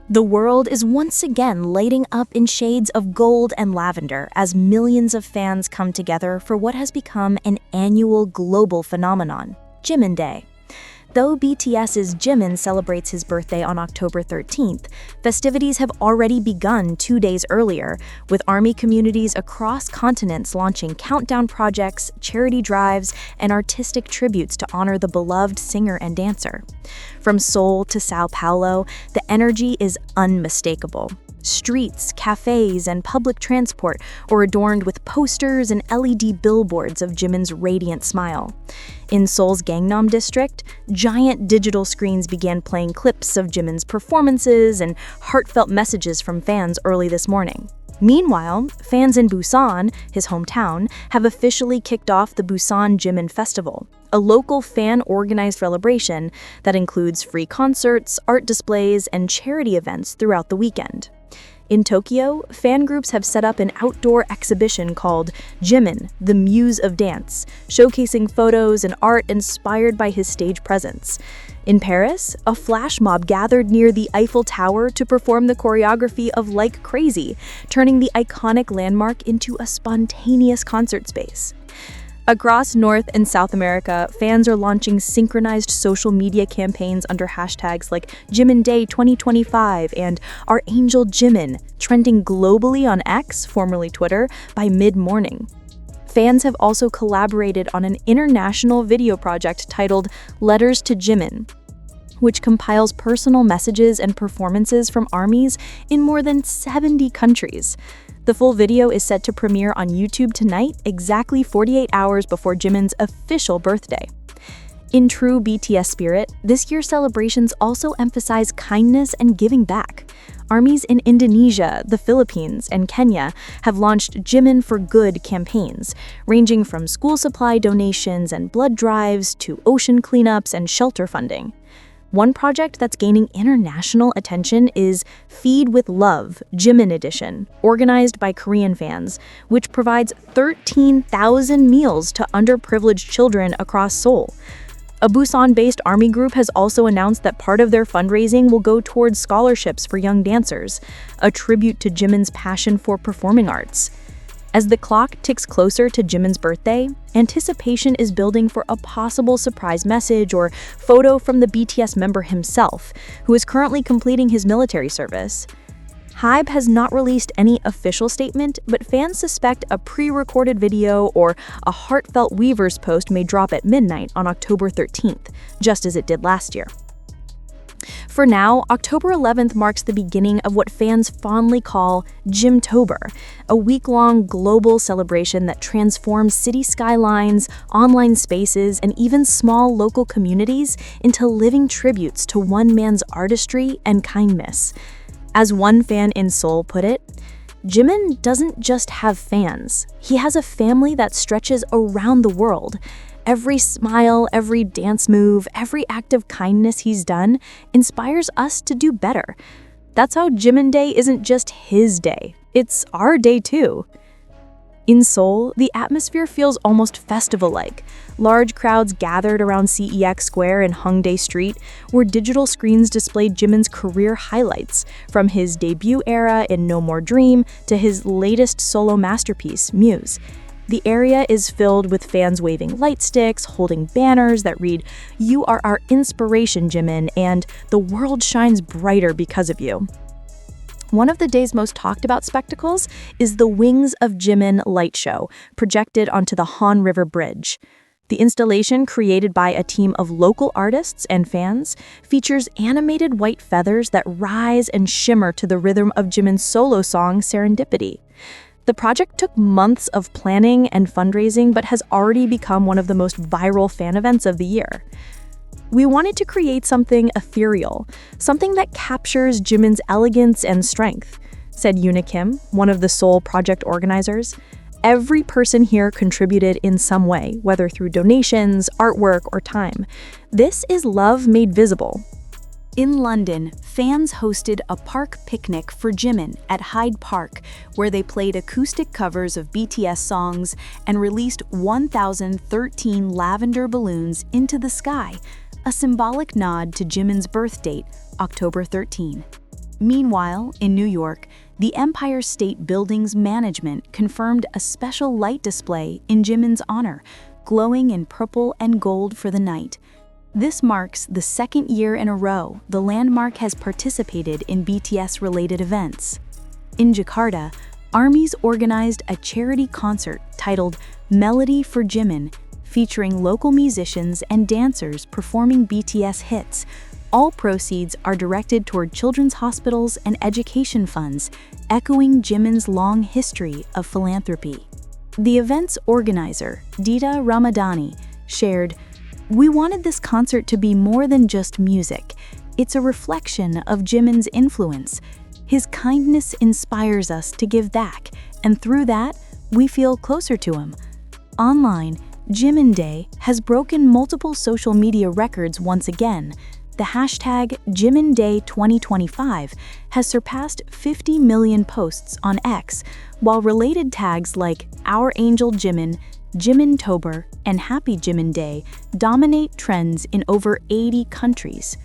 The world is once again lighting up in shades of gold and lavender as millions of fans come together for what has become an annual global phenomenon, Jimin Day. Though BTS's Jimin celebrates his birthday on October 13th, festivities have already begun 2 days earlier, with ARMY communities across continents launching countdown projects, charity drives, and artistic tributes to honor the beloved singer and dancer. From Seoul to Sao Paulo, the energy is unmistakable. Streets, cafes, and public transport are adorned with posters and LED billboards of Jimin's radiant smile. In Seoul's Gangnam district, giant digital screens began playing clips of Jimin's performances and heartfelt messages from fans early this morning. Meanwhile, fans in Busan, his hometown, have officially kicked off the Busan Jimin Festival, a local fan-organized celebration that includes free concerts, art displays, and charity events throughout the weekend. In Tokyo, fan groups have set up an outdoor exhibition called Jimin, the Muse of Dance, showcasing photos and art inspired by his stage presence. In Paris, a flash mob gathered near the Eiffel Tower to perform the choreography of Like Crazy, turning the iconic landmark into a spontaneous concert space. Across North and South America, fans are launching synchronized social media campaigns under hashtags like Jimin Day 2025 and Our Angel Jimin, trending globally on X, formerly Twitter, by mid-morning. Fans have also collaborated on an international video project titled Letters to Jimin, which compiles personal messages and performances from ARMYs in more than 70 countries. The full video is set to premiere on YouTube tonight, exactly 48 hours before Jimin's official birthday. In true BTS spirit, this year's celebrations also emphasize kindness and giving back. ARMYs in Indonesia, the Philippines, and Kenya have launched Jimin for Good campaigns, ranging from school supply donations and blood drives to ocean cleanups and shelter funding. One project that's gaining international attention is Feed with Love, Jimin Edition, organized by Korean fans, which provides 13,000 meals to underprivileged children across Seoul. A Busan-based ARMY group has also announced that part of their fundraising will go towards scholarships for young dancers, a tribute to Jimin's passion for performing arts. As the clock ticks closer to Jimin's birthday, anticipation is building for a possible surprise message or photo from the BTS member himself, who is currently completing his military service. HYBE has not released any official statement, but fans suspect a pre-recorded video or a heartfelt Weverse post may drop at midnight on October 13th, just as it did last year. For now, October 11th marks the beginning of what fans fondly call Jimtober, a week-long global celebration that transforms city skylines, online spaces, and even small local communities into living tributes to one man's artistry and kindness. As one fan in Seoul put it, Jimin doesn't just have fans. He has a family that stretches around the world. Every smile, every dance move, every act of kindness he's done inspires us to do better. That's how Jimin Day isn't just his day, it's our day too. In Seoul, the atmosphere feels almost festival-like. Large crowds gathered around CEX Square and Hongdae Street, where digital screens displayed Jimin's career highlights, from his debut era in No More Dream to his latest solo masterpiece, Muse. The area is filled with fans waving light sticks, holding banners that read, "You are our inspiration, Jimin," and "The world shines brighter because of you." One of the day's most talked about spectacles is the Wings of Jimin light show, projected onto the Han River Bridge. The installation, created by a team of local artists and fans, features animated white feathers that rise and shimmer to the rhythm of Jimin's solo song, Serendipity. The project took months of planning and fundraising, but has already become one of the most viral fan events of the year. We wanted to create something ethereal, something that captures Jimin's elegance and strength, said Yoona Kim, one of the Seoul project organizers. Every person here contributed in some way, whether through donations, artwork, or time. This is love made visible. In London, fans hosted a park picnic for Jimin at Hyde Park, where they played acoustic covers of BTS songs and released 1,013 lavender balloons into the sky, a symbolic nod to Jimin's birth date, October 13. Meanwhile, in New York, the Empire State Building's management confirmed a special light display in Jimin's honor, glowing in purple and gold for the night. This marks the second year in a row the landmark has participated in BTS-related events. In Jakarta, ARMYs organized a charity concert titled Melody for Jimin, featuring local musicians and dancers performing BTS hits. All proceeds are directed toward children's hospitals and education funds, echoing Jimin's long history of philanthropy. The event's organizer, Dita Ramadhani, shared, "We wanted this concert to be more than just music. It's a reflection of Jimin's influence. His kindness inspires us to give back, and through that, we feel closer to him." Online, Jimin Day has broken multiple social media records once again. The hashtag JiminDay2025 has surpassed 50 million posts on X, while related tags like Our Angel Jimin, Jimintober, and Happy Jimin Day dominate trends in over 80 countries.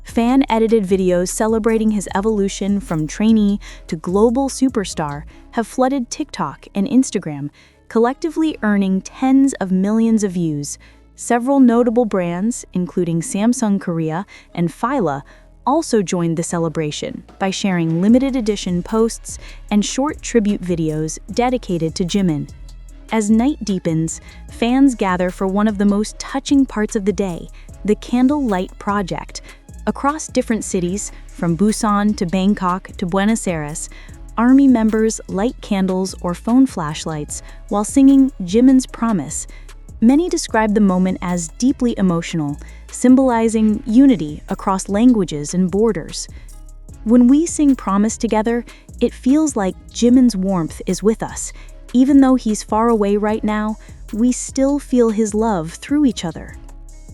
Fan-edited videos celebrating his evolution from trainee to global superstar have flooded TikTok and Instagram, collectively earning tens of millions of views. Several notable brands, including Samsung Korea and Fila, also joined the celebration by sharing limited edition posts and short tribute videos dedicated to Jimin. As night deepens, fans gather for one of the most touching parts of the day, the Candle Light Project. Across different cities, from Busan to Bangkok to Buenos Aires, ARMY members light candles or phone flashlights while singing Jimin's Promise. Many describe the moment as deeply emotional, symbolizing unity across languages and borders. When we sing Promise together, it feels like Jimin's warmth is with us. Even though he's far away right now, we still feel his love through each other.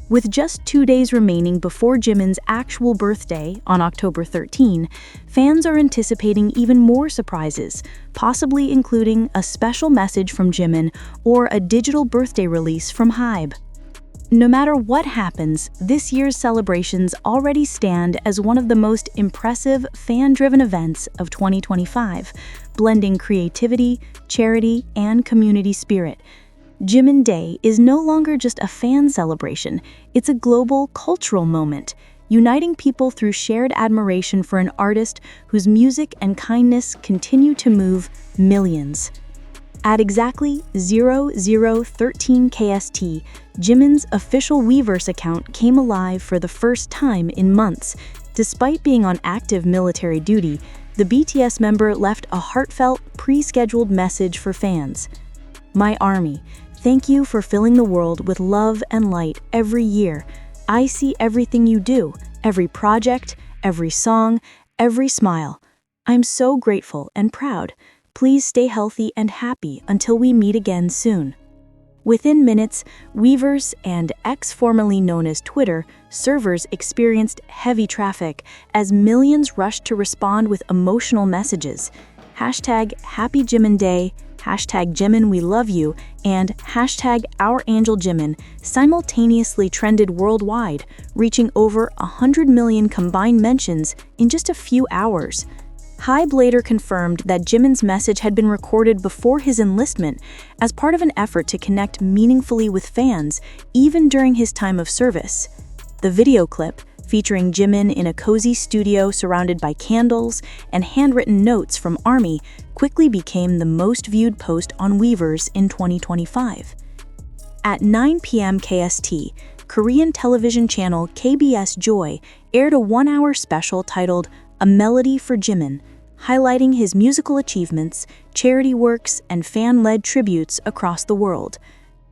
With just 2 days remaining before Jimin's actual birthday on October 13, fans are anticipating even more surprises, possibly including a special message from Jimin or a digital birthday release from Hybe. No matter what happens, this year's celebrations already stand as one of the most impressive fan-driven events of 2025, blending creativity, charity, and community spirit. Jimin Day is no longer just a fan celebration, it's a global cultural moment, uniting people through shared admiration for an artist whose music and kindness continue to move millions. At exactly 0013 KST, Jimin's official Weverse account came alive for the first time in months. Despite being on active military duty, the BTS member left a heartfelt, pre-scheduled message for fans. "My army, thank you for filling the world with love and light every year. I see everything you do, every project, every song, every smile. I'm so grateful and proud. Please stay healthy and happy until we meet again soon." Within minutes, Weverse and X, formerly known as Twitter, servers experienced heavy traffic as millions rushed to respond with emotional messages. Hashtag Happy Jimin Day, hashtag Jimin We Love You, and hashtag Our Angel Jimin simultaneously trended worldwide, reaching over 100 million combined mentions in just a few hours. Hybe later confirmed that Jimin's message had been recorded before his enlistment as part of an effort to connect meaningfully with fans, even during his time of service. The video clip, featuring Jimin in a cozy studio surrounded by candles and handwritten notes from ARMY, quickly became the most viewed post on Weverse in 2025. At 9 p.m. KST, Korean television channel KBS Joy aired a one-hour special titled A Melody for Jimin, highlighting his musical achievements, charity works, and fan-led tributes across the world.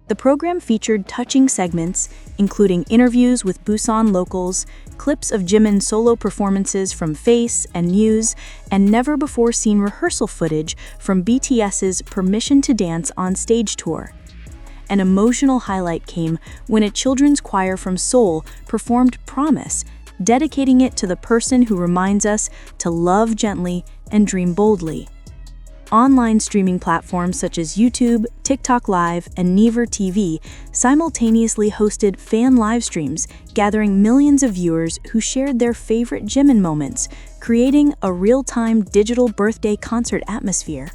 The program featured touching segments, including interviews with Busan locals, clips of Jimin's solo performances from Face and Muse, and never-before-seen rehearsal footage from BTS's Permission to Dance on Stage tour. An emotional highlight came when a children's choir from Seoul performed Promise, dedicating it to the person who reminds us to love gently and dream boldly. Online streaming platforms such as YouTube, TikTok Live, and Naver TV simultaneously hosted fan live streams, gathering millions of viewers who shared their favorite Jimin moments, creating a real-time digital birthday concert atmosphere.